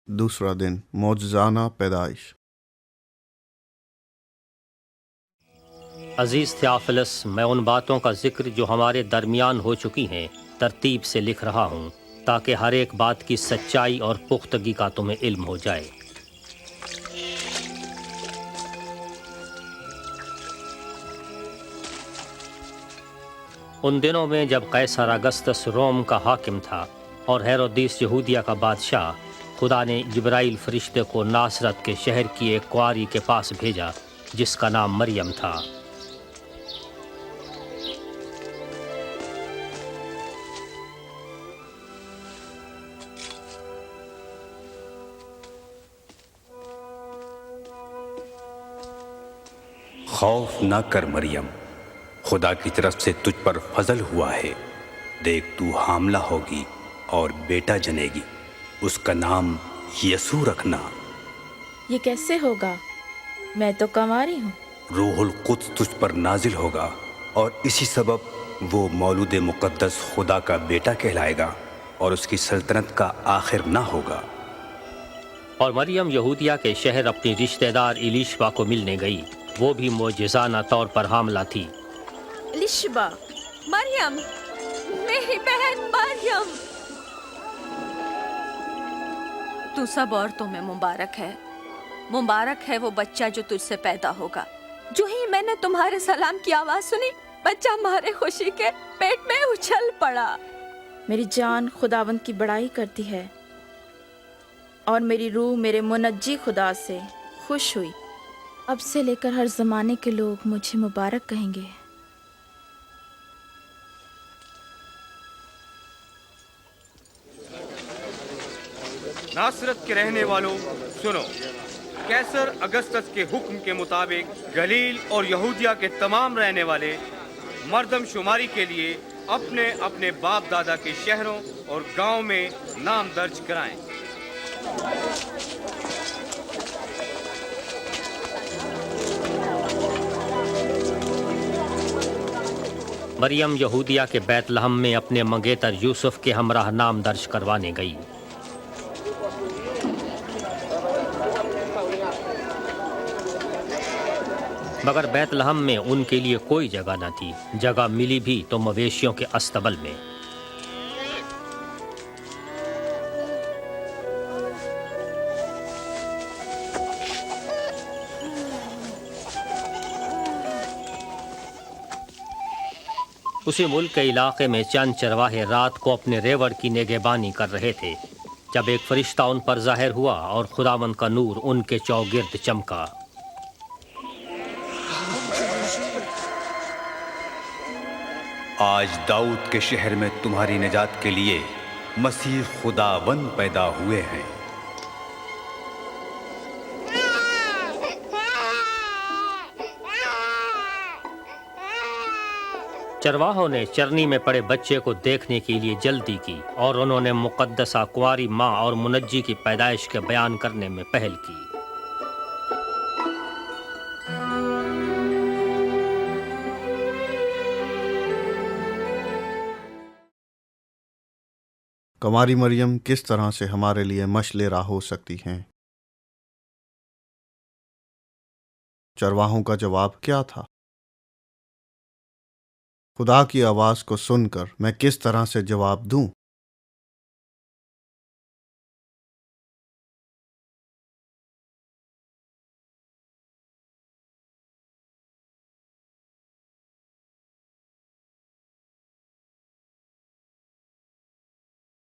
दूसरा दिन मौजज़ाना पैदाइश। अज़ीज़ थियोफिलस, मैं उन बातों का जिक्र जो हमारे दरमियान हो चुकी हैं तरतीब से लिख रहा हूँ, ताकि हर एक बात की सच्चाई और पुख्तगी का तुम्हें इल्म हो जाए। उन दिनों में जब कैसर अगस्तस रोम का हाकिम था और हेरोदिस यहूदिया का बादशाह, खुदा ने जिब्राइल फरिश्ते को नासरत के शहर की एक कुआरी के पास भेजा जिसका नाम मरियम था। खौफ न कर मरियम, खुदा की तरफ से तुझ पर फजल हुआ है। देख, तू हामला होगी और बेटा जनेगी, उसका नाम यसू रखना। ये कैसे होगा? मैं तो कंवारी हूँ। रूहुल कुद्स तुझ पर नाजिल होगा और इसी सबब वो मौलूद मुक़द्दस खुदा का बेटा कहलाएगा और उसकी सल्तनत का आखिर ना होगा। और मरियम यहूदिया के शहर अपनी रिश्तेदार इलीशबा को मिलने गई। वो भी मोजिज़ाना तौर पर हामला थी। इलिशबा, मरियम, मेरी बहन मरियम, तू सब औरतों में मुबारक है। मुबारक है वो बच्चा जो तुझसे पैदा होगा। जो ही मैंने तुम्हारे सलाम की आवाज सुनी, बच्चा हमारे खुशी के पेट में उछल पड़ा। मेरी जान खुदावंद की बड़ाई करती है और मेरी रूह मेरे मुनज्जी खुदा से खुश हुई। अब से लेकर हर ज़माने के लोग मुझे मुबारक कहेंगे। नासरत के रहने वालों सुनो, कैसर अगस्तस के हुक्म के मुताबिक गलील और यहूदिया के तमाम रहने वाले मर्दमशुमारी के लिए अपने अपने बाप दादा के शहरों और गांव में नाम दर्ज कराएं। मरियम यहूदिया के बैतलहम में अपने मंगेतर यूसुफ के हमराह नाम दर्ज करवाने गई। मगर बैतलहम में उनके लिए कोई जगह न थी। जगह मिली भी तो मवेशियों के अस्तबल में। उसी मुल्क के इलाके में चंद चरवाहे रात को अपने रेवड़ की निगहबानी कर रहे थे जब एक फरिश्ता उन पर जाहिर हुआ और खुदावंद का नूर उनके चौगिर्द चमका। आज दाऊद के शहर में तुम्हारी निजात के लिए मसीह खुदावंद पैदा हुए हैं। चरवाहों ने चरनी में पड़े बच्चे को देखने के लिए जल्दी की और उन्होंने मुक़द्दसा कुंवारी माँ और मुनज्जी की पैदाइश के बयान करने में पहल की। कंवारी मरियम किस तरह से हमारे लिए मशले राह हो सकती हैं? चरवाहों का जवाब क्या था? खुदा की आवाज़ को सुनकर मैं किस तरह से जवाब दूं?